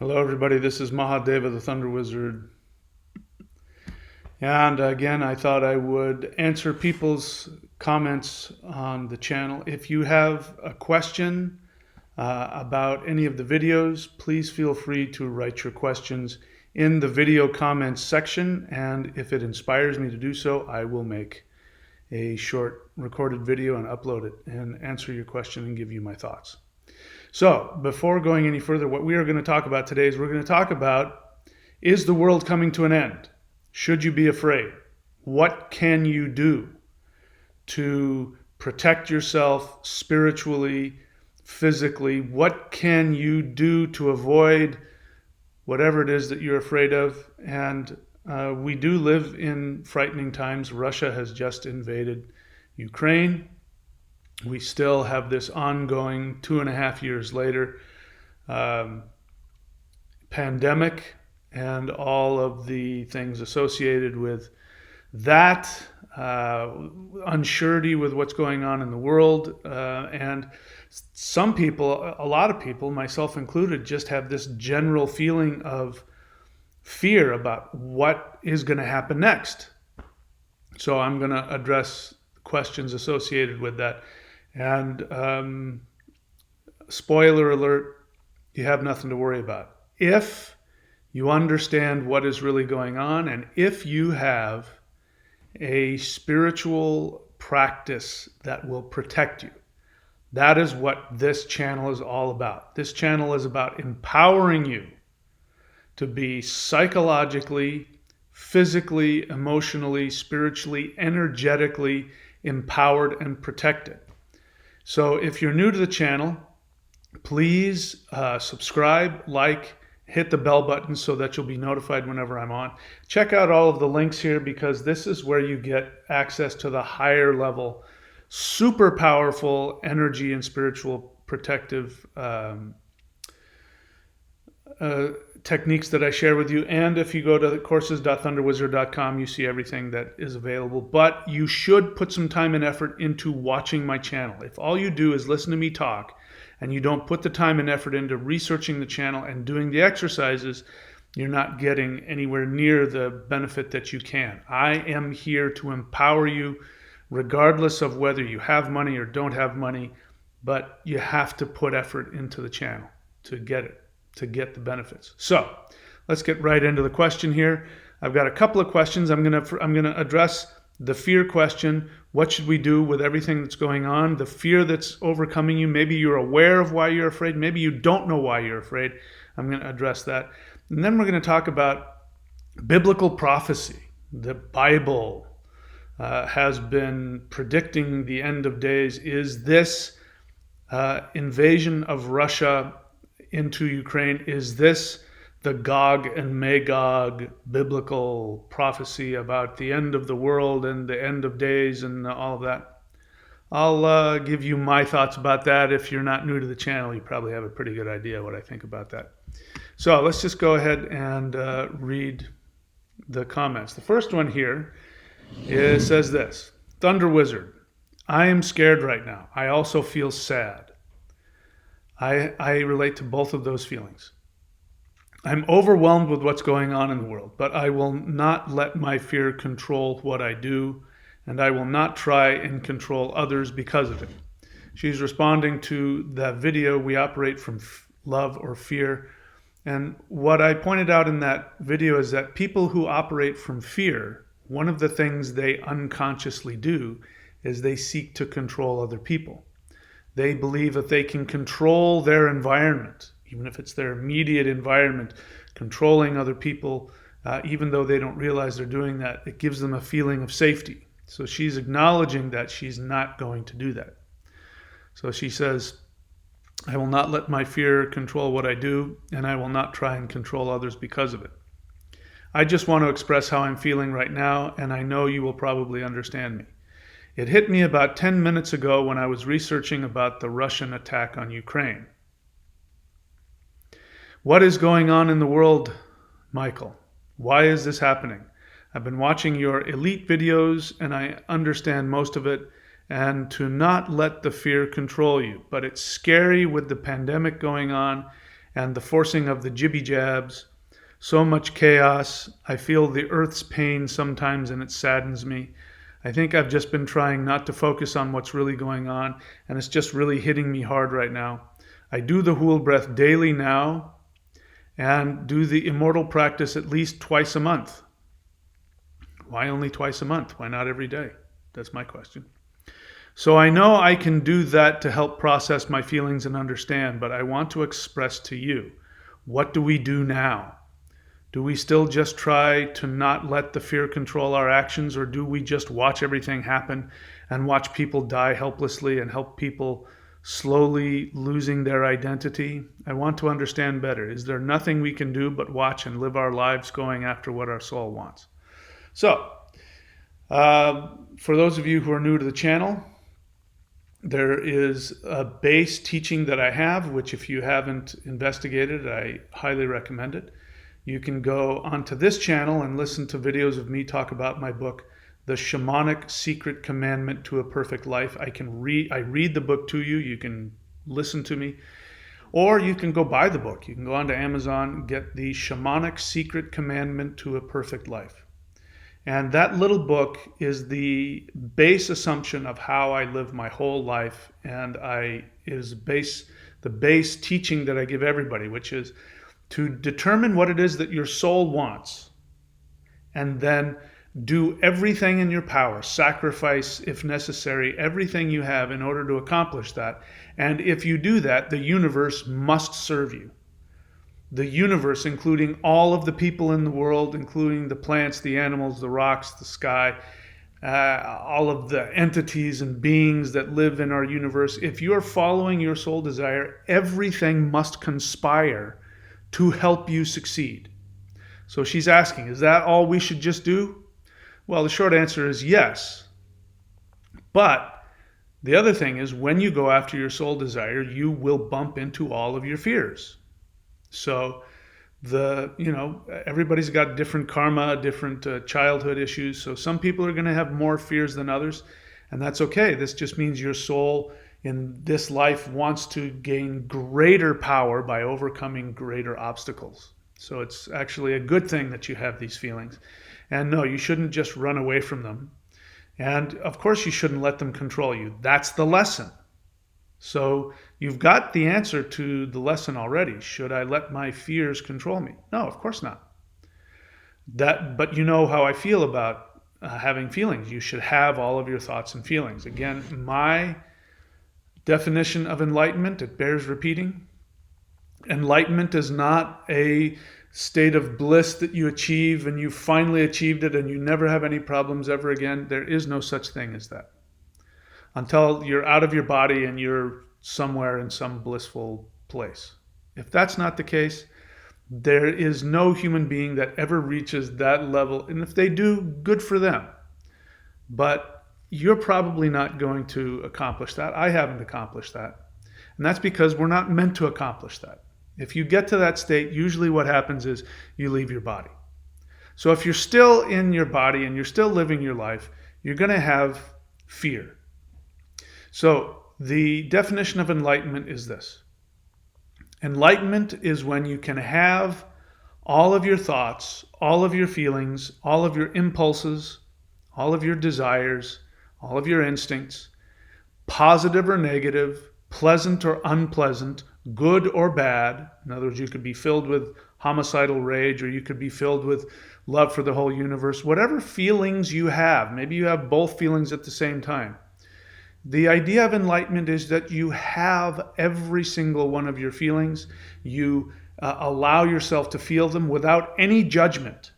Hello, everybody. This is Mahadeva, the Thunder Wizard. And again, I thought I would answer people's comments on the channel. If you have a question about any of the videos, please feel free to write your questions in the video comments section. And if it inspires me to do so, I will make a short recorded video and upload it and answer your question and give you my thoughts. So before going any further, what we are going to talk about today is we're going to talk about, is the world coming to an end? Should you be afraid? What can you do to protect yourself spiritually, physically? What can you do to avoid whatever it is that you're afraid of? And we do live in frightening times. Russia has just invaded Ukraine. We still have this ongoing 2.5 years later pandemic and all of the things associated with that, unsurety with what's going on in the world. And some people, a lot of people, myself included, just have this general feeling of fear about what is going to happen next. So I'm going to address questions associated with that. And spoiler alert, you have nothing to worry about. If you understand what is really going on, and if you have a spiritual practice that will protect you, that is what this channel is all about. This channel is about empowering you to be psychologically, physically, emotionally, spiritually, energetically empowered and protected. So if you're new to the channel, please subscribe, like, hit the bell button so that you'll be notified whenever I'm on. Check out all of the links here because this is where you get access to the higher level, super powerful energy and spiritual protective techniques that I share with you. And if you go to courses.thunderwizard.com, you see everything that is available. But you should put some time and effort into watching my channel. If all you do is listen to me talk and you don't put the time and effort into researching the channel and doing the exercises, you're not getting anywhere near the benefit that you can. I am here to empower you regardless of whether you have money or don't have money, but you have to put effort into the channel to get it, to get the benefits. So let's get right into the question here. I've got a couple of questions. I'm gonna address the fear question. What should we do with everything that's going on? The fear that's overcoming you. Maybe you're aware of why you're afraid. Maybe you don't know why you're afraid. I'm going to address that. And then we're going to talk about biblical prophecy. The Bible has been predicting the end of days. Is this invasion of Russia into Ukraine, is this the Gog and Magog biblical prophecy about the end of the world and the end of days and all of that? I'll give you my thoughts about that. If you're not new to the channel, you probably have a pretty good idea what I think about that. So let's just go ahead and read the comments. The first one here says this: Thunder Wizard, I am scared right now. I also feel sad. I relate to both of those feelings. I'm overwhelmed with what's going on in the world, but I will not let my fear control what I do, and I will not try and control others because of it. She's responding to that video, We Operate from Love or Fear. And what I pointed out in that video is that people who operate from fear, one of the things they unconsciously do is they seek to control other people. They believe that they can control their environment, even if it's their immediate environment, controlling other people, even though they don't realize they're doing that. It gives them a feeling of safety. So she's acknowledging that she's not going to do that. So she says, I will not let my fear control what I do, and I will not try and control others because of it. I just want to express how I'm feeling right now, and I know you will probably understand me. It hit me about 10 minutes ago when I was researching about the Russian attack on Ukraine. What is going on in the world, Michael? Why is this happening? I've been watching your elite videos and I understand most of it, and to not let the fear control you. But it's scary with the pandemic going on and the forcing of the jibby jabs. So much chaos. I feel the earth's pain sometimes and it saddens me. I think I've just been trying not to focus on what's really going on, and it's just really hitting me hard right now. I do the Hool breath daily now and do the immortal practice at least twice a month. Why only twice a month? Why not every day? That's my question. So I know I can do that to help process my feelings and understand, but I want to express to you, what do we do now? Do we still just try to not let the fear control our actions, or do we just watch everything happen and watch people die helplessly and help people slowly losing their identity? I want to understand better. Is there nothing we can do but watch and live our lives going after what our soul wants? So, for those of you who are new to the channel, there is a base teaching that I have, which if you haven't investigated, I highly recommend it. You can go onto this channel and listen to videos of me talk about my book, The Shamanic Secret Commandment to a Perfect Life. I read the book to you. You can listen to me. Or you can go buy the book. You can go onto Amazon, get The Shamanic Secret Commandment to a Perfect Life. And that little book is the base assumption of how I live my whole life, and the base teaching that I give everybody, which is to determine what it is that your soul wants, and then do everything in your power, sacrifice, if necessary, everything you have in order to accomplish that. And if you do that, the universe must serve you. The universe, including all of the people in the world, including the plants, the animals, the rocks, the sky, all of the entities and beings that live in our universe, if you're following your soul desire, everything must conspire to help you succeed. So she's asking, is that all we should just do? Well, the short answer is yes. But the other thing is, when you go after your soul desire, you will bump into all of your fears. So everybody's got different karma, different childhood issues. So some people are going to have more fears than others, and that's okay. This just means your soul in this life wants to gain greater power by overcoming greater obstacles. So it's actually a good thing that you have these feelings. And no, you shouldn't just run away from them. And of course you shouldn't let them control you. That's the lesson. So you've got the answer to the lesson already. Should I let my fears control me? No, of course not. But you know how I feel about having feelings. You should have all of your thoughts and feelings. Again, my definition of enlightenment, it bears repeating. Enlightenment is not a state of bliss that you achieve and you finally achieved it and you never have any problems ever again. There is no such thing as that. Until you're out of your body and you're somewhere in some blissful place. If that's not the case, there is no human being that ever reaches that level. And if they do, good for them. But you're probably not going to accomplish that. I haven't accomplished that. And that's because we're not meant to accomplish that. If you get to that state, usually what happens is you leave your body. So if you're still in your body and you're still living your life, you're going to have fear. So the definition of enlightenment is this. Enlightenment is when you can have all of your thoughts, all of your feelings, all of your impulses, all of your desires, all of your instincts, positive or negative, pleasant or unpleasant, good or bad. In other words, you could be filled with homicidal rage, or you could be filled with love for the whole universe. Whatever feelings you have, maybe you have both feelings at the same time. The idea of enlightenment is that you have every single one of your feelings. You allow yourself to feel them without any judgment.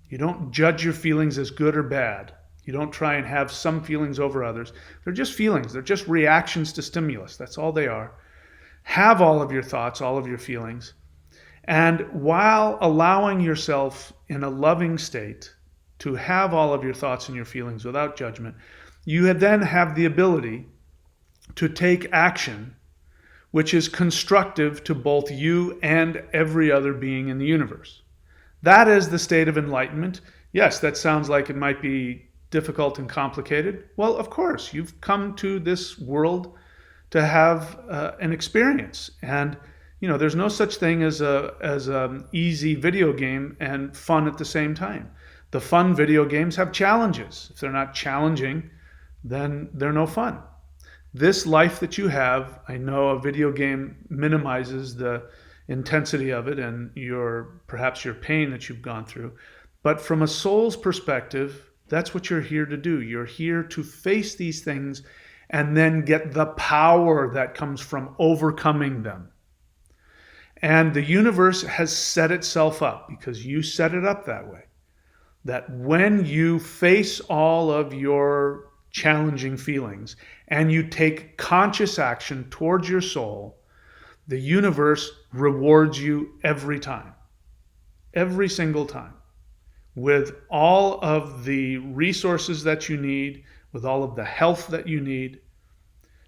You don't judge your feelings as good or bad. You don't try and have some feelings over others. They're just feelings. They're just reactions to stimulus. That's all they are. Have all of your thoughts, all of your feelings. And while allowing yourself in a loving state to have all of your thoughts and your feelings without judgment, you then have the ability to take action which is constructive to both you and every other being in the universe. That is the state of enlightenment. Yes, that sounds like it might be difficult and complicated. Well, of course, you've come to this world to have an experience. And there's no such thing as an easy video game and fun at the same time. The fun video games have challenges. If they're not challenging, then they're no fun. This life that you have, I know a video game minimizes the intensity of it and perhaps your pain that you've gone through. But from a soul's perspective, that's what you're here to do. You're here to face these things and then get the power that comes from overcoming them. And the universe has set itself up, because you set it up that way, that when you face all of your challenging feelings and you take conscious action towards your soul, the universe rewards you every time, every single time, with all of the resources that you need, with all of the health that you need.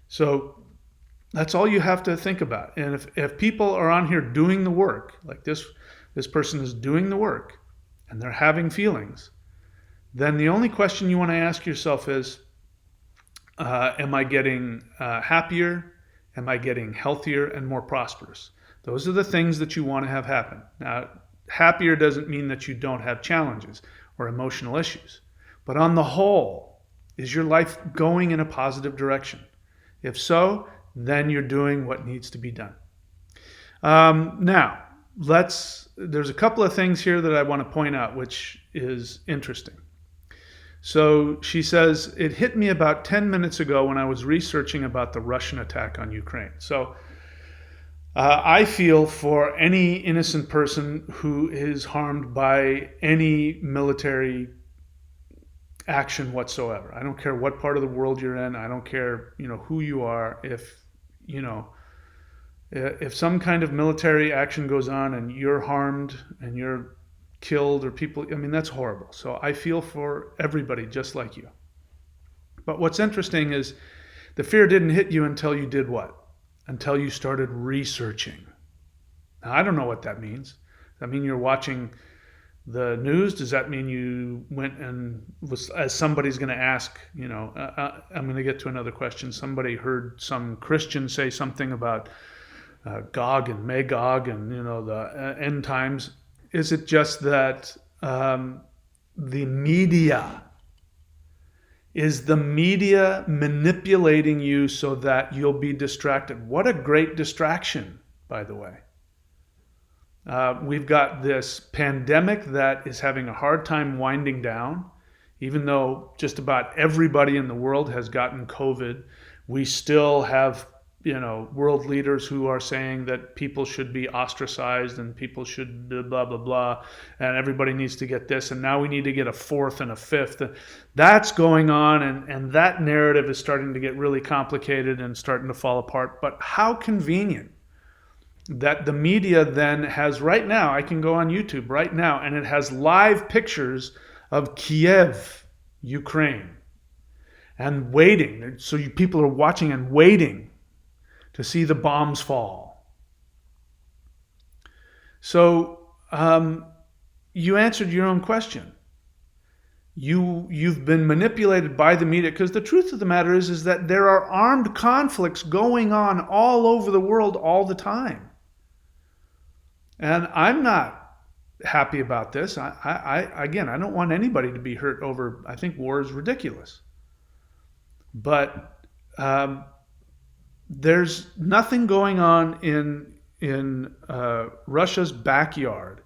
So that's all you have to think about. And if people are on here doing the work, like this person is doing the work and they're having feelings, then the only question you want to ask yourself is, am I getting happier? Am I getting healthier and more prosperous? Those are the things that you want to have happen. Now, happier doesn't mean that you don't have challenges or emotional issues. But on the whole, is your life going in a positive direction? If so, then you're doing what needs to be done. Now, there's a couple of things here that I want to point out, which is interesting. So she says, it hit me about 10 minutes ago when I was researching about the Russian attack on Ukraine. So I feel for any innocent person who is harmed by any military action whatsoever. I don't care what part of the world you're in. I don't care, who you are. If some kind of military action goes on and you're harmed and you're killed, or people, that's horrible. So I feel for everybody just like you. But what's interesting is the fear didn't hit you until you did what? Until you started researching. Now, I don't know what that means. Does that mean you're watching the news? Does that mean you went and as somebody's going to ask, I'm going to get to another question. Somebody heard some Christian say something about Gog and Magog and, the end times. Is it just that the media, is the media manipulating you so that you'll be distracted? What a great distraction, by the way. We've got this pandemic that is having a hard time winding down. Even though just about everybody in the world has gotten COVID, we still have world leaders who are saying that people should be ostracized and people should blah, blah, blah, and everybody needs to get this, and now we need to get a fourth and a fifth. That's going on, and that narrative is starting to get really complicated and starting to fall apart. But how convenient that the media then has, right now, I can go on YouTube right now, and it has live pictures of Kiev, Ukraine, and waiting. So people are watching and waiting to see the bombs fall. So you answered your own question. You've been manipulated by the media, because the truth of the matter is that there are armed conflicts going on all over the world all the time. And I'm not happy about this. Again, I don't want anybody to be hurt over, I think war is ridiculous. But there's nothing going on in Russia's backyard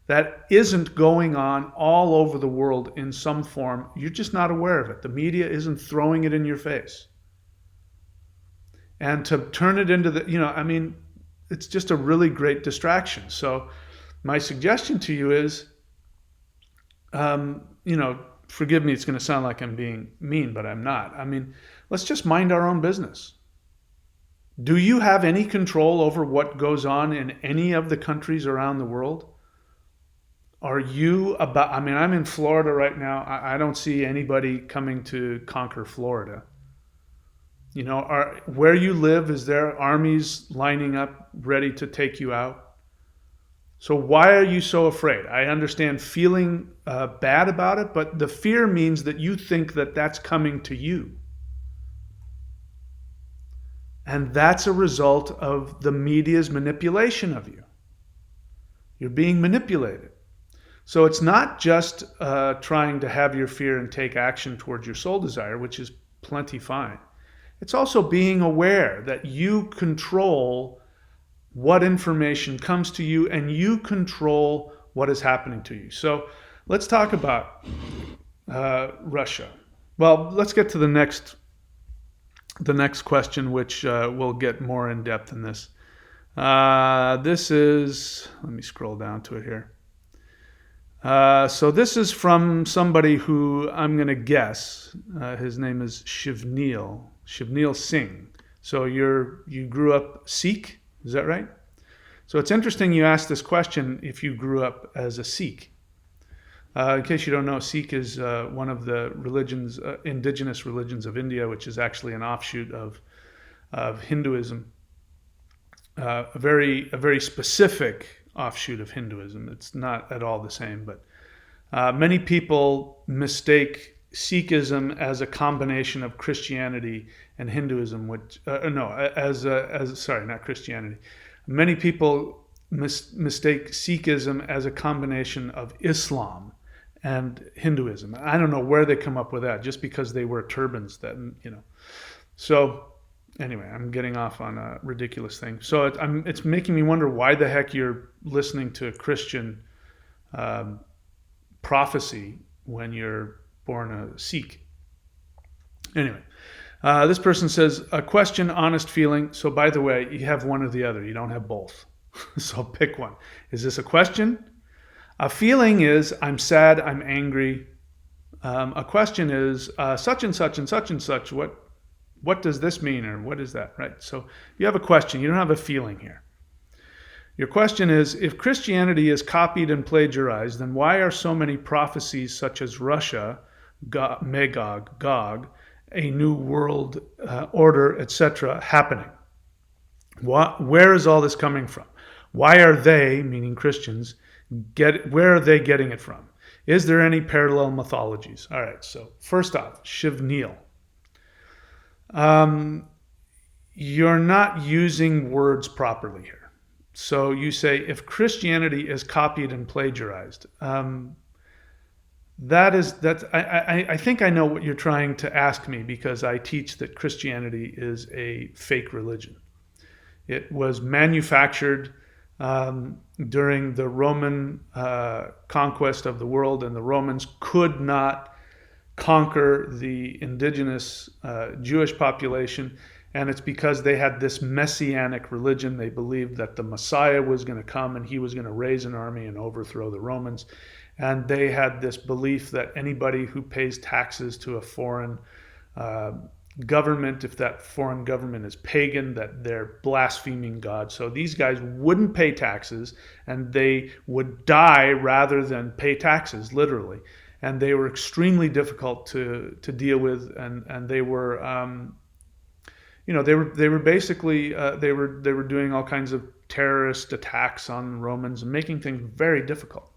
that isn't going on all over the world in some form. You're just not aware of it. The media isn't throwing it in your face. And to turn it into it's just a really great distraction. So my suggestion to you is, forgive me, it's going to sound like I'm being mean, but I'm not. Let's just mind our own business. Do you have any control over what goes on in any of the countries around the world? Are you I'm in Florida right now. I don't see anybody coming to conquer Florida. Where you live, is there armies lining up ready to take you out? So why are you so afraid? I understand feeling bad about it, but the fear means that you think that that's coming to you. And that's a result of the media's manipulation of you. You're being manipulated. So it's not just trying to have your fear and take action towards your soul desire, which is plenty fine. It's also being aware that you control what information comes to you and you control what is happening to you. So let's talk about Russia. Well, let's get to the next question, which will get more in depth in this. This is, let me scroll down to it here. So this is from somebody who I'm going to guess. His name is Shivneel Singh. So you grew up Sikh, is that right? So it's interesting you asked this question if you grew up as a Sikh. In case you don't know, Sikh is one of the religions, indigenous religions of India, which is actually an offshoot of Hinduism. A very specific offshoot of Hinduism. It's not at all the same, but many people mistake Sikhism as a combination of Christianity and Hinduism, which sorry, not Christianity. Many people mistake Sikhism as a combination of Islam and Hinduism. I don't know where they come up with that, just because they wear turbans. So anyway, I'm getting off on a ridiculous thing. So it's making me wonder why the heck you're listening to Christian prophecy when you're born a Sikh. Anyway, this person says, a question, honest feeling. So by the way, you have one or the other. You don't have both. So pick one. Is this a question? A feeling is I'm sad, I'm angry. A question is such and such and such and such. What does this mean, or what is that, right? So you have a question. You don't have a feeling here. Your question is, if Christianity is copied and plagiarized, then why are so many prophecies such as Russia, Magog, Gog, a new world order, etc., happening? Where is all this coming from? Why are they, meaning Christians, where are they getting it from? Is there any parallel mythologies? All right, so first off, Shivneel. You're not using words properly here. So you say, if Christianity is copied and plagiarized, I think I know what you're trying to ask me, because I teach that Christianity is a fake religion. It was manufactured during the Roman conquest of the world, and the Romans could not conquer the indigenous Jewish population. And it's because they had this messianic religion. They believed that the Messiah was going to come and he was going to raise an army and overthrow the Romans. And they had this belief that anybody who pays taxes to a foreign government, if that foreign government is pagan, that they're blaspheming God. So these guys wouldn't pay taxes, and they would die rather than pay taxes, literally. And they were extremely difficult to deal with, and they were they were basically they were doing all kinds of terrorist attacks on Romans and making things very difficult.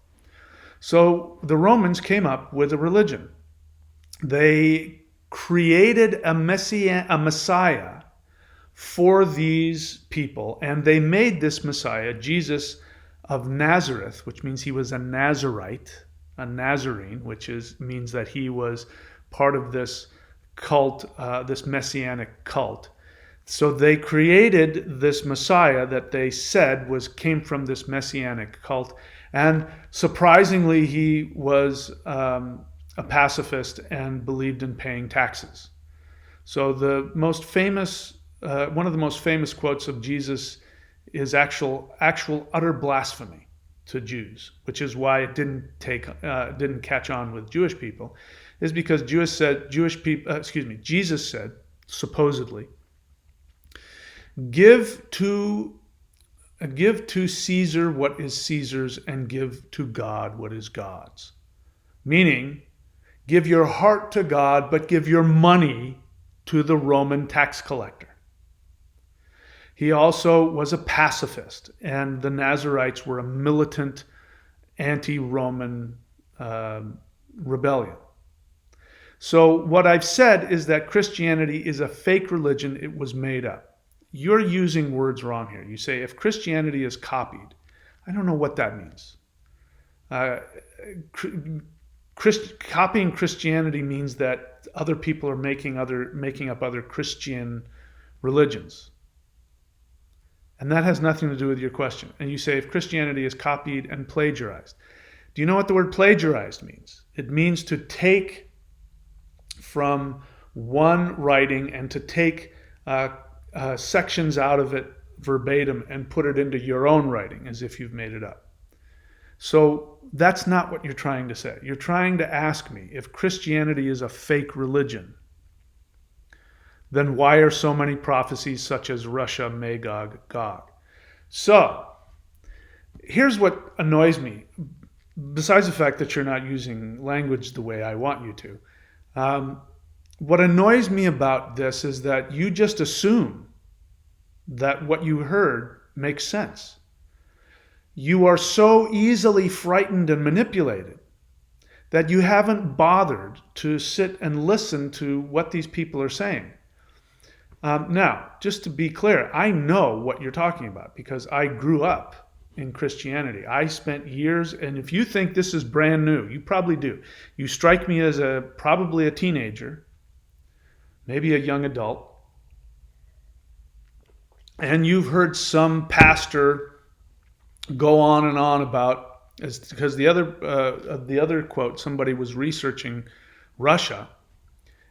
So the Romans came up with a religion. They created a Messiah for these people, and they made this Messiah, Jesus of Nazareth, which means he was a Nazarite, a Nazarene, which means that he was part of this cult, this messianic cult. So they created this Messiah that they said came from this messianic cult, and surprisingly, he was a pacifist and believed in paying taxes. So the most famous, one of the most famous quotes of Jesus is actual utter blasphemy to Jews, which is why it didn't catch on with Jewish people, is because Jesus said, supposedly, give to Caesar what is Caesar's, and give to God what is God's. Meaning, give your heart to God, but give your money to the Roman tax collector. He also was a pacifist, and the Nazarites were a militant anti-Roman rebellion. So what I've said is that Christianity is a fake religion. It was made up. you're using words wrong here. You say, if Christianity is copied, I don't know what that means. Uh, Copying Christianity means that other people are making up other Christian religions. And that has nothing to do with your question. And you say, if Christianity is copied and plagiarized. Do you know what the word plagiarized means? It means to take from one writing and to take sections out of it verbatim and put it into your own writing as if you've made it up. So that's not what you're trying to say. You're trying to ask me, if Christianity is a fake religion, then why are so many prophecies such as Russia, Magog, Gog? So here's what annoys me, besides the fact that you're not using language the way I want you to. What annoys me about this is that you just assume that what you heard makes sense. You are so easily frightened and manipulated that you haven't bothered to sit and listen to what these people are saying. Now, just to be clear, I know what you're talking about because I grew up in Christianity. I spent years, and if you think this is brand new, you probably do. You strike me as probably a teenager, maybe a young adult, and you've heard some pastor go on and on about, because the other quote, somebody was researching Russia,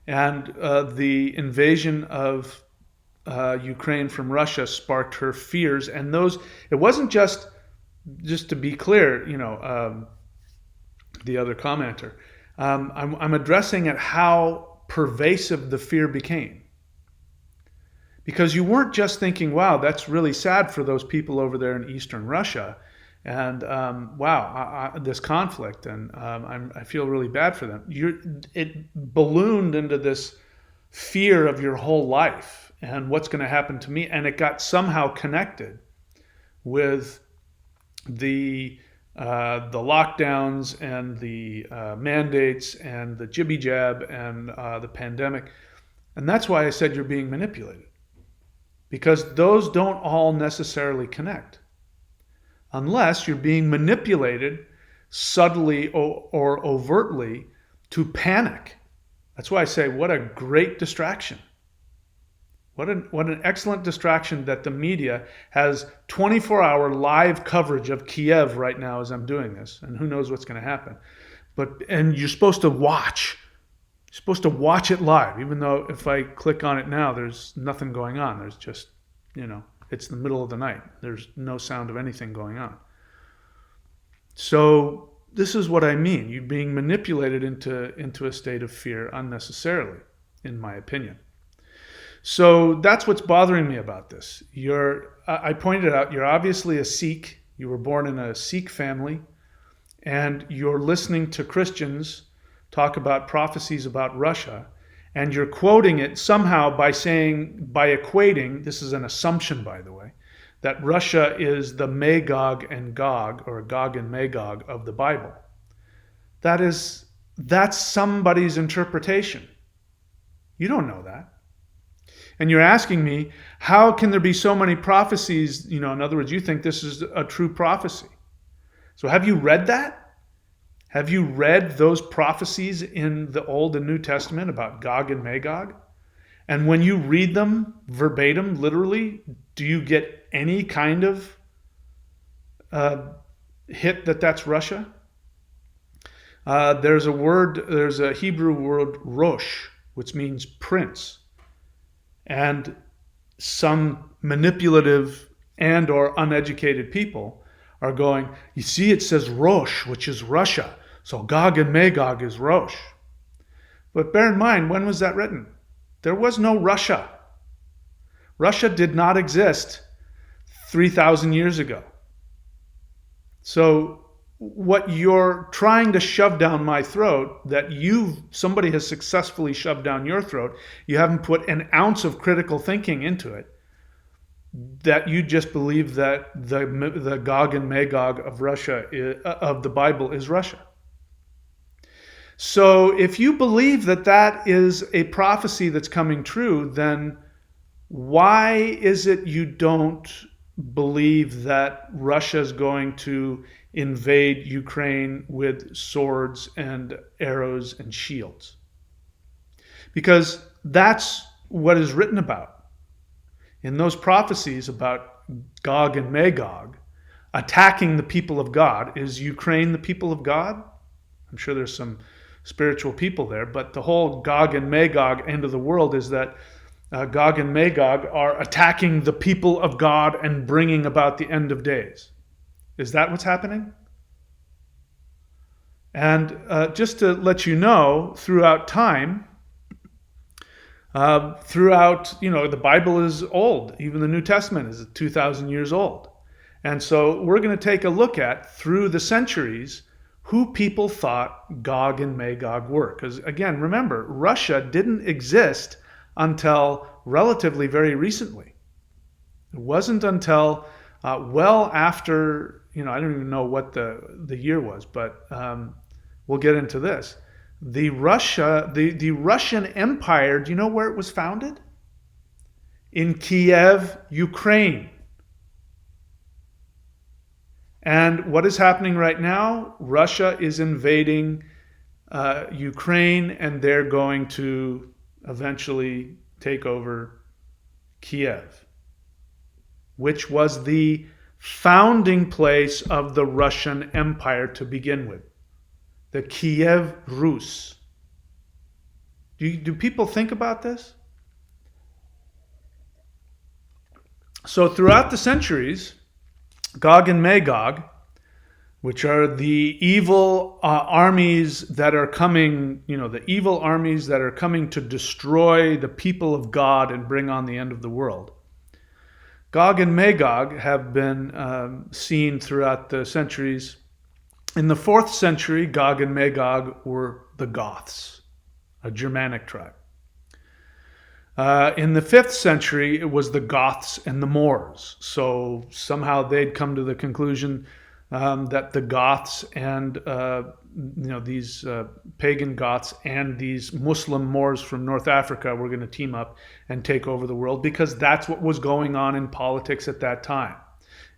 and the invasion of Ukraine from Russia sparked her fears, and it wasn't just to be clear, the other commenter, I'm addressing at how pervasive the fear became. Because you weren't just thinking, wow, that's really sad for those people over there in Eastern Russia, and this conflict, and I feel really bad for them. It ballooned into this fear of your whole life and what's going to happen to me, and it got somehow connected with the lockdowns and the mandates and the jibby jab and the pandemic, and that's why I said you're being manipulated. Because those don't all necessarily connect. Unless you're being manipulated subtly or overtly to panic. That's why I say, what a great distraction. What an excellent distraction that the media has 24-hour live coverage of Kiev right now as I'm doing this. And who knows what's going to happen. And you're supposed to watch. You're supposed to watch it live, even though if I click on it now, there's nothing going on. There's just, it's the middle of the night. There's no sound of anything going on. So this is what I mean. You're being manipulated into a state of fear unnecessarily, in my opinion. So that's what's bothering me about this. I pointed out, you're obviously a Sikh. You were born in a Sikh family, and you're listening to Christians talk about prophecies about Russia, and you're quoting it somehow by equating, this is an assumption by the way, that Russia is the Magog and Gog, or Gog and Magog of the Bible. That's somebody's interpretation. You don't know that. And you're asking me, how can there be so many prophecies? In other words, you think this is a true prophecy. So have you read that? Have you read those prophecies in the Old and New Testament about Gog and Magog? And when you read them verbatim, literally, do you get any kind of hit that that's Russia? There's a Hebrew word, rosh, which means prince. And some manipulative and or uneducated people are going, you see, it says Rosh, which is Russia. So Gog and Magog is Rosh. But bear in mind, when was that written? There was no Russia. Russia did not exist 3,000 years ago. So what you're trying to shove down my throat, that somebody has successfully shoved down your throat, you haven't put an ounce of critical thinking into it, that you just believe that the Gog and Magog of Russia, of the Bible, is Russia. So if you believe that is a prophecy that's coming true, then Why is it you don't believe that Russia is going to invade Ukraine with swords and arrows and shields? Because that's what is written about. In those prophecies about Gog and Magog attacking the people of God, is Ukraine the people of God? I'm sure there's some spiritual people there, but the whole Gog and Magog end of the world is that Gog and Magog are attacking the people of God and bringing about the end of days. Is that what's happening? And just to let you know, throughout time, the Bible is old. Even the New Testament is 2,000 years old. And so we're going to take a look at, through the centuries, who people thought Gog and Magog were. Because again, remember, Russia didn't exist until relatively very recently. It wasn't until well after, I don't even know what the year was, but we'll get into this. The Russian Empire, do you know where it was founded? In Kiev, Ukraine. And what is happening right now? Russia is invading Ukraine, and they're going to eventually take over Kiev, which was the founding place of the Russian Empire to begin with, the Kiev Rus. Do people think about this? So throughout the centuries, Gog and Magog, which are the evil armies that are coming, the evil armies that are coming to destroy the people of God and bring on the end of the world. Gog and Magog have been seen throughout the centuries. In the 4th century, Gog and Magog were the Goths, a Germanic tribe. In the 5th century, it was the Goths and the Moors. So somehow they'd come to the conclusion that the Goths and these pagan Goths and these Muslim Moors from North Africa were going to team up and take over the world, because that's what was going on in politics at that time.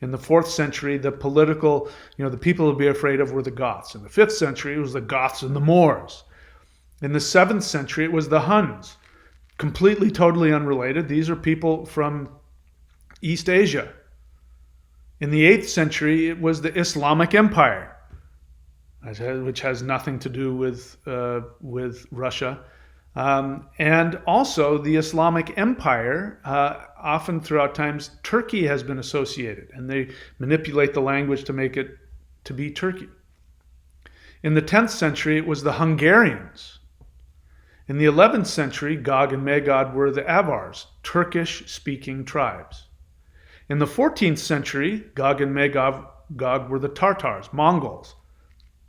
In the 4th century, the political, the people to be afraid of were the Goths. In the 5th century, it was the Goths and the Moors. In the 7th century, it was the Huns. Completely, totally unrelated. These are people from East Asia. In the 8th century, it was the Islamic Empire, which has nothing to do with Russia. And also the Islamic Empire, often throughout times, Turkey has been associated, and they manipulate the language to make it to be Turkey. In the 10th century, it was the Hungarians. In the 11th century, Gog and Magog were the Avars, Turkish-speaking tribes. In the 14th century, Gog and Magog were the Tartars, Mongols,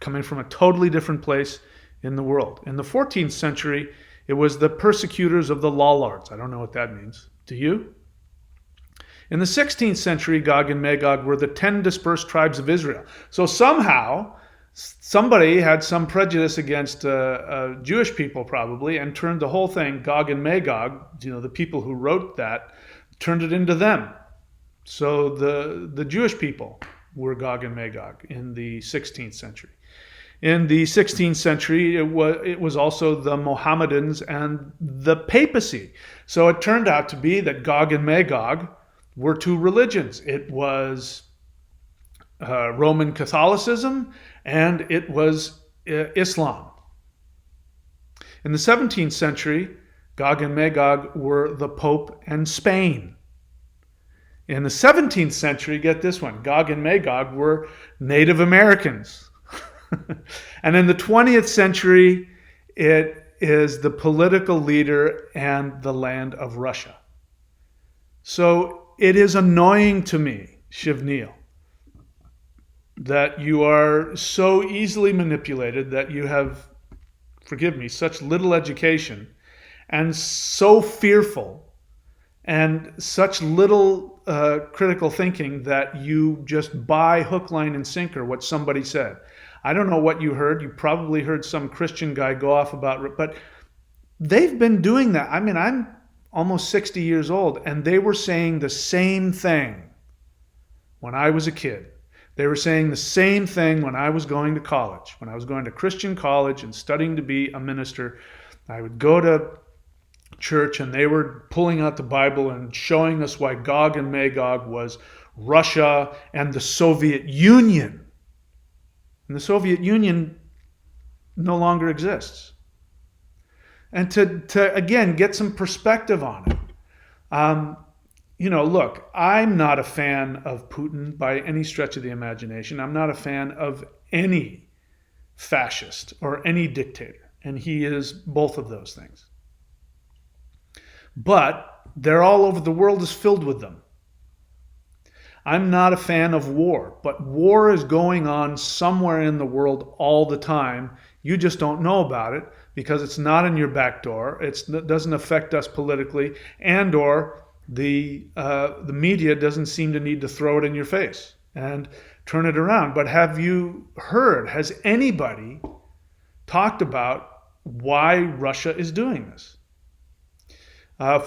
coming from a totally different place in the world. In the 14th century, it was the persecutors of the Lollards. I don't know what that means. Do you? In the 16th century, Gog and Magog were the 10 dispersed tribes of Israel. So somehow, somebody had some prejudice against Jewish people probably, and turned the whole thing, Gog and Magog, the people who wrote that, turned it into them. So the Jewish people were Gog and Magog in the 16th century. In the 16th century, it was also the Mohammedans and the papacy. So it turned out to be that Gog and Magog were two religions. It was Roman Catholicism, and it was Islam. In the 17th century, Gog and Magog were the Pope and Spain. In the 17th century, get this one, Gog and Magog were Native Americans. And in the 20th century, it is the political leader and the land of Russia. So it is annoying to me, Shiv Neil, that you are so easily manipulated, that you have, forgive me, such little education, and so fearful, and such little critical thinking, that you just buy hook, line, and sinker what somebody said. I don't know what you heard. You probably heard some Christian guy go off about it, but they've been doing that. I mean, almost 60 years old, and they were saying the same thing when I was a kid. They were saying the same thing when I was going to college. When I was going to Christian college and studying to be a minister, I would go to church and they were pulling out the Bible and showing us why Gog and Magog was Russia and the Soviet Union. And the Soviet Union no longer exists. And to again, get some perspective on it. Look, I'm not a fan of Putin by any stretch of the imagination. I'm not a fan of any fascist or any dictator. And he is both of those things. But they're all over, the world is filled with them. I'm not a fan of war, but war is going on somewhere in the world all the time. You just don't know about it because it's not in your back door. It doesn't affect us politically, and or the media doesn't seem to need to throw it in your face and turn it around. But have you heard, has anybody talked about why Russia is doing this?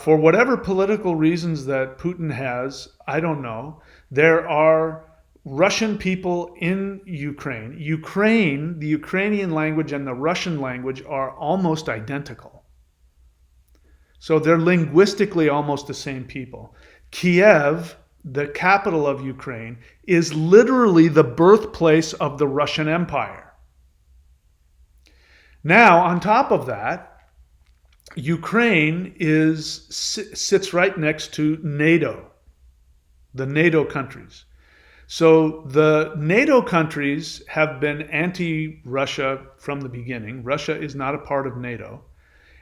For whatever political reasons that Putin has, I don't know. There are Russian people in Ukraine. The Ukrainian language and the Russian language are almost identical. So they're linguistically almost the same people. Kiev, the capital of Ukraine, is literally the birthplace of the Russian Empire. Now, on top of that, Ukraine sits right next to NATO, the NATO countries. So the NATO countries have been anti-Russia from the beginning. Russia is not a part of NATO.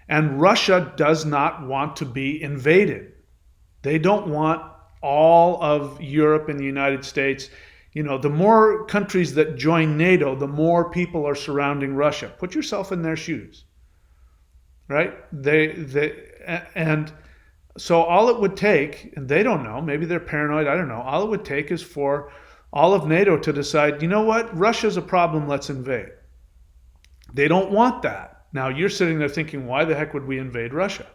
And Russia does not want to be invaded. They don't want all of Europe and the United States. The more countries that join NATO, the more people are surrounding Russia. Put yourself in their shoes. Right? And so all it would take, and they don't know, maybe they're paranoid, I don't know, all it would take is for all of NATO to decide, you know what, Russia's a problem, let's invade. They don't want that. Now you're sitting there thinking, why the heck would we invade Russia?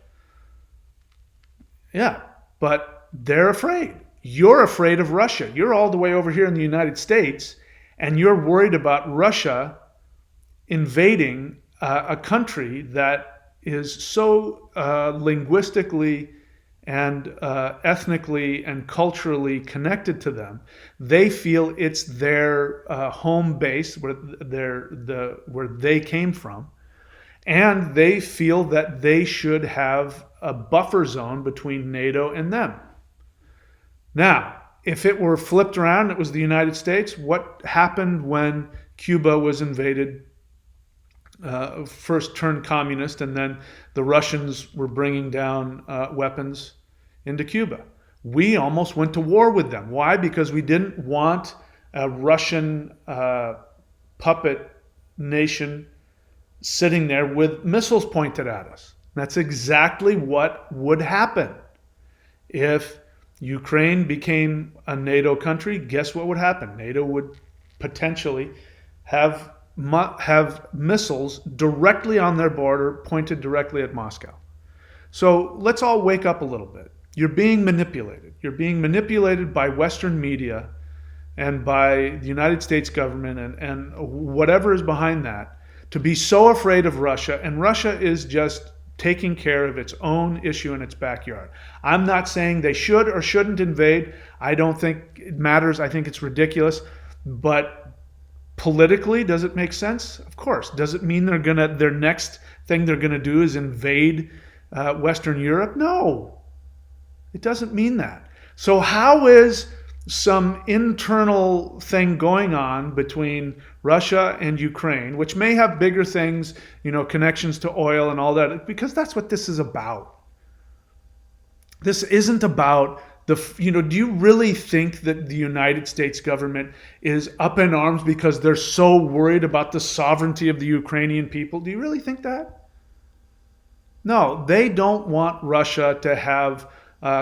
Yeah, but they're afraid. You're afraid of Russia. You're all the way over here in the United States, and you're worried about Russia invading a country that is so linguistically and ethnically and culturally connected to them. They feel it's their home base where they came from, and they feel that they should have a buffer zone between NATO and them. Now, if it were flipped around, it was the United States. What happened when Cuba was invaded? First turned communist, and then the Russians were bringing down weapons into Cuba. We almost went to war with them. Why? Because we didn't want a Russian puppet nation sitting there with missiles pointed at us. That's exactly what would happen. If Ukraine became a NATO country, guess what would happen? NATO would potentially have missiles directly on their border pointed directly at Moscow. So let's all wake up a little bit. You're being manipulated. You're being manipulated by Western media and by the United States government and whatever is behind that to be so afraid of Russia. And Russia is just taking care of its own issue in its backyard. I'm not saying they should or shouldn't invade. I don't think it matters. I think it's ridiculous. But politically, does it make sense? Of course. Does it mean their next thing they're gonna do is invade Western Europe? No, it doesn't mean that. So how is some internal thing going on between Russia and Ukraine, which may have bigger things, connections to oil and all that, because that's what this is about. This isn't about do you really think that the United States government is up in arms because they're so worried about the sovereignty of the Ukrainian people? Do you really think that? No, they don't want Russia to have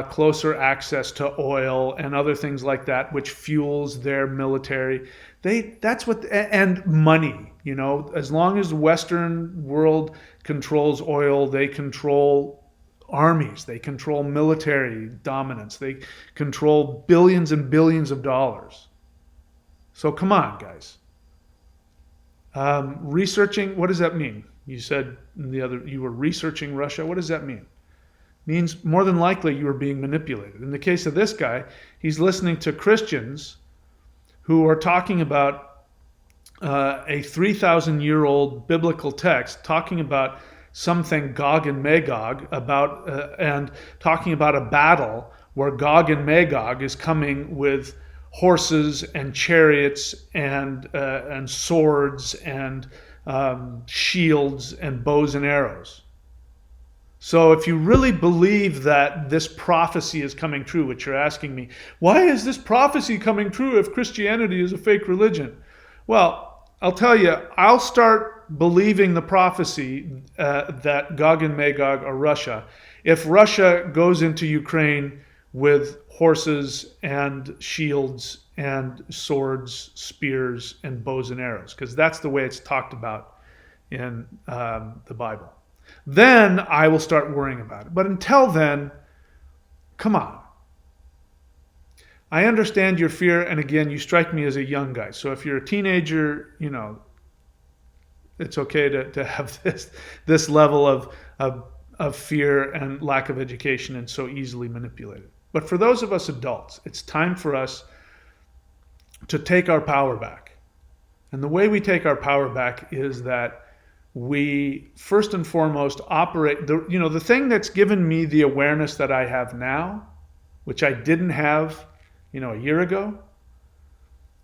closer access to oil and other things like that, which fuels their military. And money. As long as the Western world controls oil, they control armies. They control military dominance. They control billions and billions of dollars. So come on, guys. Researching, what does that mean? You said you were researching Russia. What does that mean? Means more than likely you were being manipulated. In the case of this guy, he's listening to Christians who are talking about a 3,000-year-old biblical text, talking about something Gog and Magog, and talking about a battle where Gog and Magog is coming with horses and chariots and swords and shields and bows and arrows. So if you really believe that this prophecy is coming true, which you're asking me, why is this prophecy coming true if Christianity is a fake religion? Well, I'll tell you, I'll start believing the prophecy that Gog and Magog are Russia if Russia goes into Ukraine with horses and shields and swords, spears, and bows and arrows, because that's the way it's talked about in the Bible. Then I will start worrying about it. But until then, come on. I understand your fear, and again, you strike me as a young guy. So if you're a teenager, it's okay to have this level of fear and lack of education and so easily manipulated. But for those of us adults, it's time for us to take our power back. And the way we take our power back is that we first and foremost operate, the thing that's given me the awareness that I have now, which I didn't have, a year ago,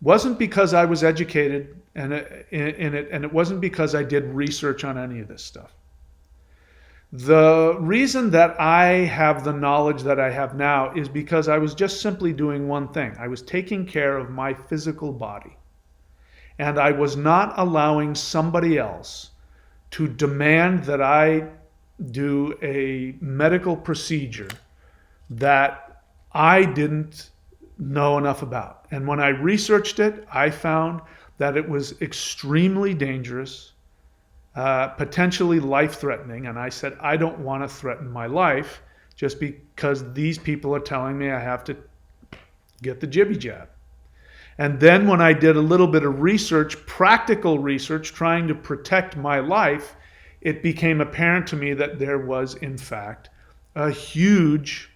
wasn't because I was educated in it, and it wasn't because I did research on any of this stuff. The reason that I have the knowledge that I have now is because I was just simply doing one thing. I was taking care of my physical body. And I was not allowing somebody else to demand that I do a medical procedure that I didn't know enough about. And when I researched it, I found that it was extremely dangerous, potentially life-threatening. And I said, I don't want to threaten my life just because these people are telling me I have to get the jibby jab. And then when I did a little bit of research, practical research, trying to protect my life, it became apparent to me that there was, in fact, a huge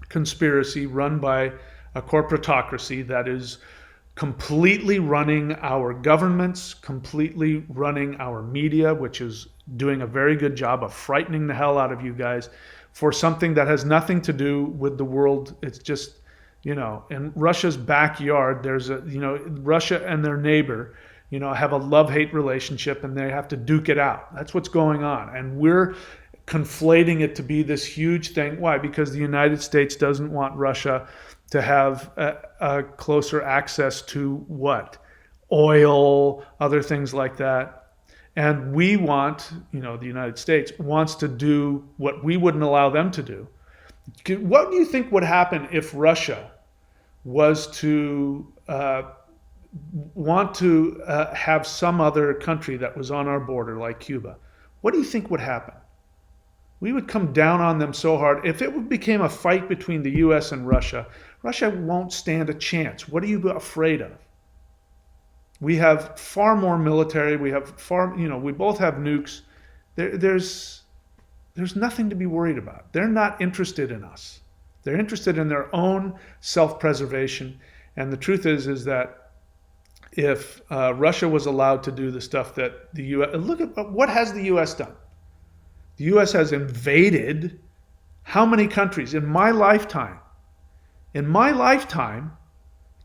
conspiracy run by a corporatocracy that is completely running our governments, completely running our media, which is doing a very good job of frightening the hell out of you guys for something that has nothing to do with the world. It's just, in Russia's backyard, there's Russia and their neighbor, have a love-hate relationship, and they have to duke it out. That's what's going on. And we're conflating it to be this huge thing. Why? Because the United States doesn't want Russia to have a closer access to what? Oil, other things like that. And we want, the United States wants to do what we wouldn't allow them to do. What do you think would happen if Russia was to want to have some other country that was on our border, like Cuba? What do you think would happen? We would come down on them so hard. If it became a fight between the U.S. and Russia, Russia won't stand a chance. What are you afraid of? We have far more military. We have we both have nukes. There's nothing to be worried about. They're not interested in us. They're interested in their own self-preservation. And the truth is that if Russia was allowed to do the stuff that the U.S. Look at what has the U.S. done. The U.S. has invaded how many countries in my lifetime? In my lifetime,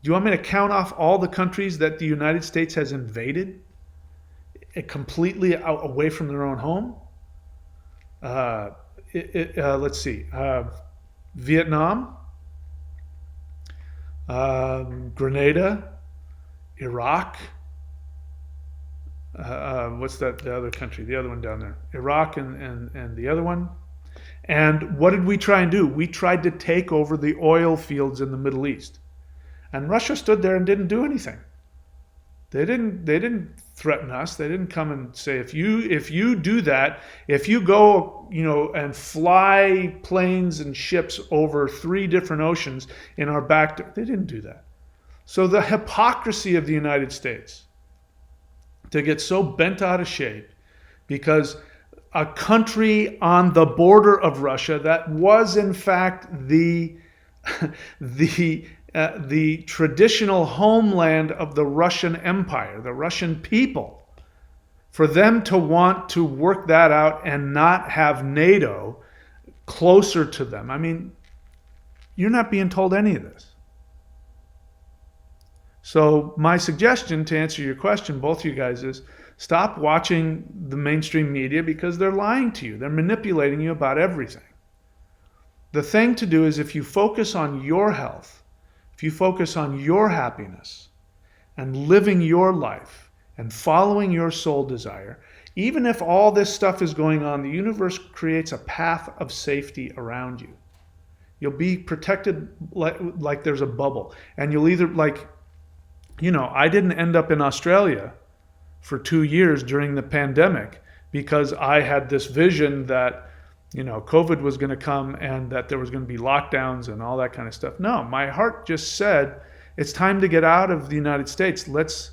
do you want me to count off all the countries that the United States has invaded completely away from their own home? Let's see. Vietnam, Grenada, Iraq. What's that? The other country, the other one down there, Iraq, and the other one. And what did we try and do? We tried to take over the oil fields in the Middle East, and Russia stood there and didn't do anything. They didn't threaten us. They didn't come and say, if you do that, if you go, and fly planes and ships over 3 different oceans in our back, they didn't do that. So the hypocrisy of the United States to get so bent out of shape because a country on the border of Russia that was in fact the traditional homeland of the Russian Empire, the Russian people, for them to want to work that out and not have NATO closer to them. I mean, you're not being told any of this. So my suggestion to answer your question, both of you guys, is stop watching the mainstream media because they're lying to you. They're manipulating you about everything. The thing to do is if you focus on your health, if you focus on your happiness and living your life and following your soul desire, even if all this stuff is going on, the universe creates a path of safety around you. You'll be protected like there's a bubble. And you'll either, I didn't end up in Australia for 2 years during the pandemic because I had this vision that, COVID was going to come and that there was going to be lockdowns and all that kind of stuff. No, my heart just said, it's time to get out of the United States. Let's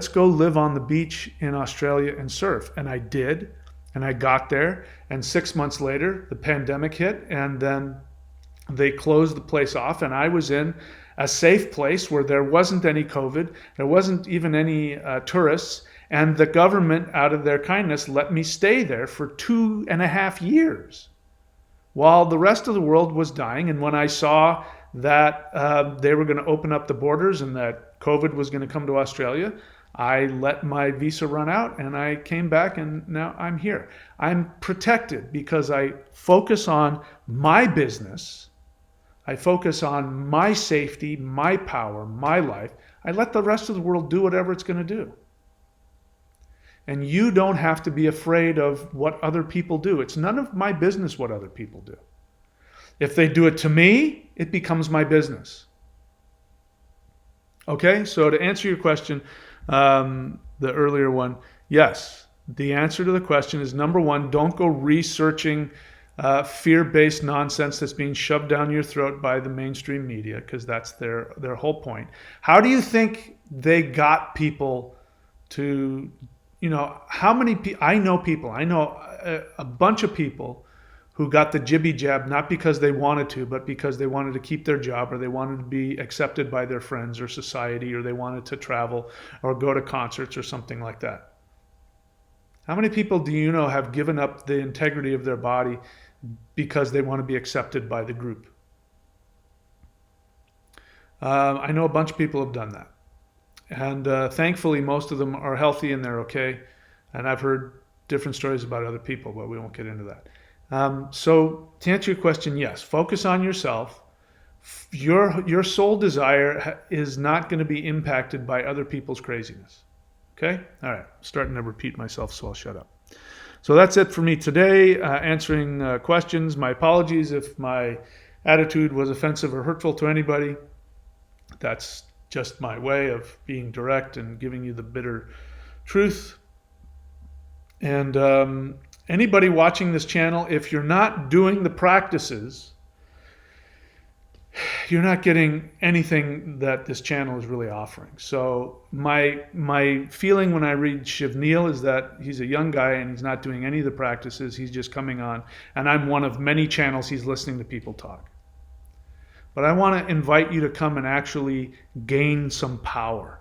go live on the beach in Australia and surf. And I did, and I got there. And 6 months later, the pandemic hit, and then they closed the place off, and I was in a safe place where there wasn't any COVID, there wasn't even any tourists, and the government, out of their kindness, let me stay there for 2.5 years while the rest of the world was dying. And when I saw that they were going to open up the borders and that COVID was going to come to Australia, I let my visa run out and I came back, and now I'm here. I'm protected because I focus on my business. I focus on my safety, my power, my life. I let the rest of the world do whatever it's going to do. And you don't have to be afraid of what other people do. It's none of my business what other people do. If they do it to me, it becomes my business. Okay, so to answer your question, the earlier one, yes, the answer to the question is, number one, don't go researching fear-based nonsense that's being shoved down your throat by the mainstream media, because that's their whole point. How do you think they got people to, how many people, I know a bunch of people who got the jibby jab not because they wanted to, but because they wanted to keep their job, or they wanted to be accepted by their friends or society, or they wanted to travel or go to concerts or something like that. How many people do you know have given up the integrity of their body because they want to be accepted by the group? I know a bunch of people have done that. And thankfully, most of them are healthy and they're okay. And I've heard different stories about other people, but we won't get into that. So to answer your question, yes, focus on yourself. Your soul desire is not going to be impacted by other people's craziness. Okay? All right. I'm starting to repeat myself, so I'll shut up. So that's it for me today, answering questions. My apologies if my attitude was offensive or hurtful to anybody. That's just my way of being direct and giving you the bitter truth. And anybody watching this channel, if you're not doing the practices, you're not getting anything that this channel is really offering. So my feeling when I read Shivneel is that he's a young guy and he's not doing any of the practices. He's just coming on, and I'm one of many channels he's listening to people talk. But I want to invite you to come and actually gain some power.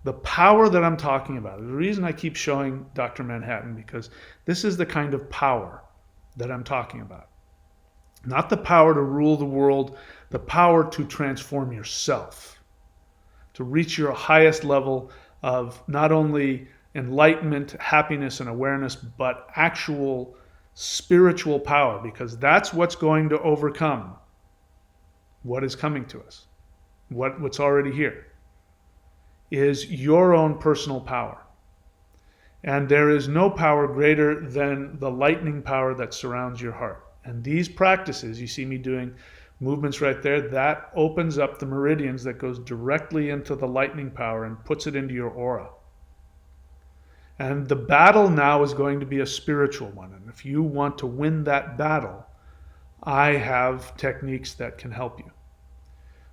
The power that I'm talking about, the reason I keep showing Dr. Manhattan, because this is the kind of power that I'm talking about. Not the power to rule the world, the power to transform yourself, to reach your highest level of not only enlightenment, happiness, and awareness, but actual spiritual power, because that's what's going to overcome what is coming to us. What's already here is your own personal power. And there is no power greater than the lightning power that surrounds your heart. And these practices you see me doing movements right there, that opens up the meridians that goes directly into the lightning power and puts it into your aura. And the battle now is going to be a spiritual one. And if you want to win that battle, I have techniques that can help you.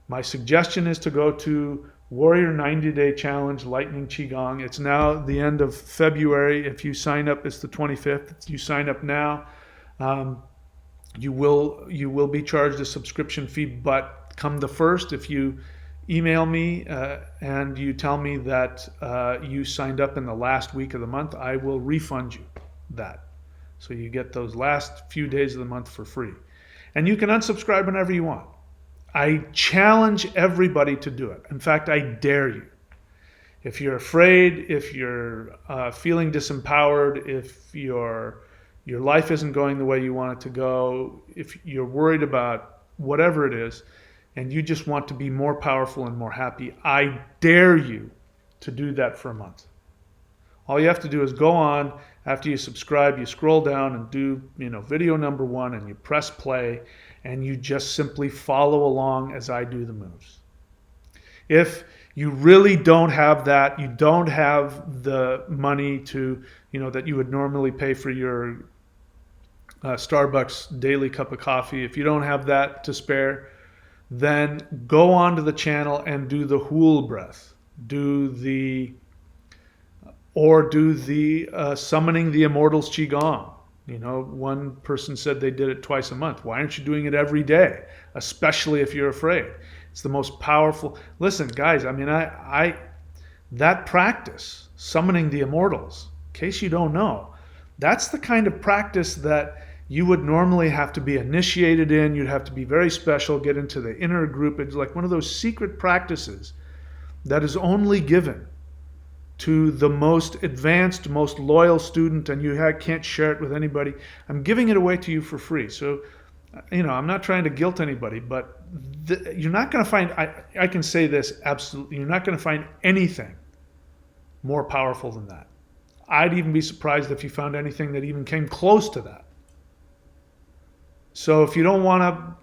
My suggestion is to go to Warrior 90-Day Challenge Lightning Qigong. It's now the end of February. If you sign up, it's the 25th. You sign up now. You will be charged a subscription fee, but come the 1st, if you email me and you tell me that you signed up in the last week of the month, I will refund you that. So you get those last few days of the month for free. And you can unsubscribe whenever you want. I challenge everybody to do it. In fact, I dare you. If you're afraid, if you're feeling disempowered, if your life isn't going the way you want it to go, if you're worried about whatever it is, and you just want to be more powerful and more happy, I dare you to do that for a month. All you have to do is go on, after you subscribe, you scroll down and do, video number 1, and you press play, and you just simply follow along as I do the moves. If you really don't have that, you don't have the money to, that you would normally pay for your Starbucks daily cup of coffee, if you don't have that to spare, then go onto the channel and do the Hool breath. Do the Summoning the Immortals Qigong. One person said they did it twice a month. Why aren't you doing it every day? Especially if you're afraid. It's the most powerful. Listen, guys, that practice, Summoning the Immortals, in case you don't know, that's the kind of practice that you would normally have to be initiated in. You'd have to be very special, get into the inner group. It's like one of those secret practices that is only given to the most advanced, most loyal student, and you can't share it with anybody. I'm giving it away to you for free. So, I'm not trying to guilt anybody, but you're not going to find, I can say this absolutely, you're not going to find anything more powerful than that. I'd even be surprised if you found anything that even came close to that. So if you don't want to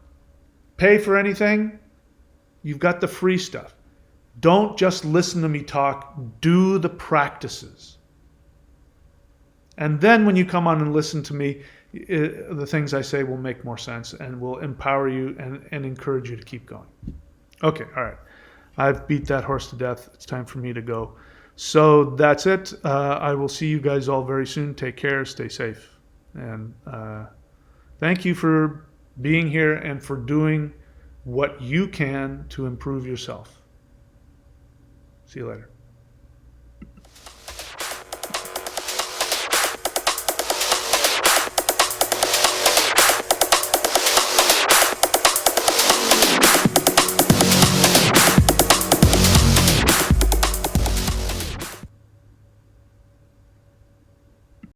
pay for anything, you've got the free stuff. Don't just listen to me talk, do the practices. And then when you come on and listen to me, the things I say will make more sense and will empower you and encourage you to keep going. Okay, all right. I've beat that horse to death. It's time for me to go. So that's it. I will see you guys all very soon. Take care. Stay safe. And thank you for being here and for doing what you can to improve yourself. See you later.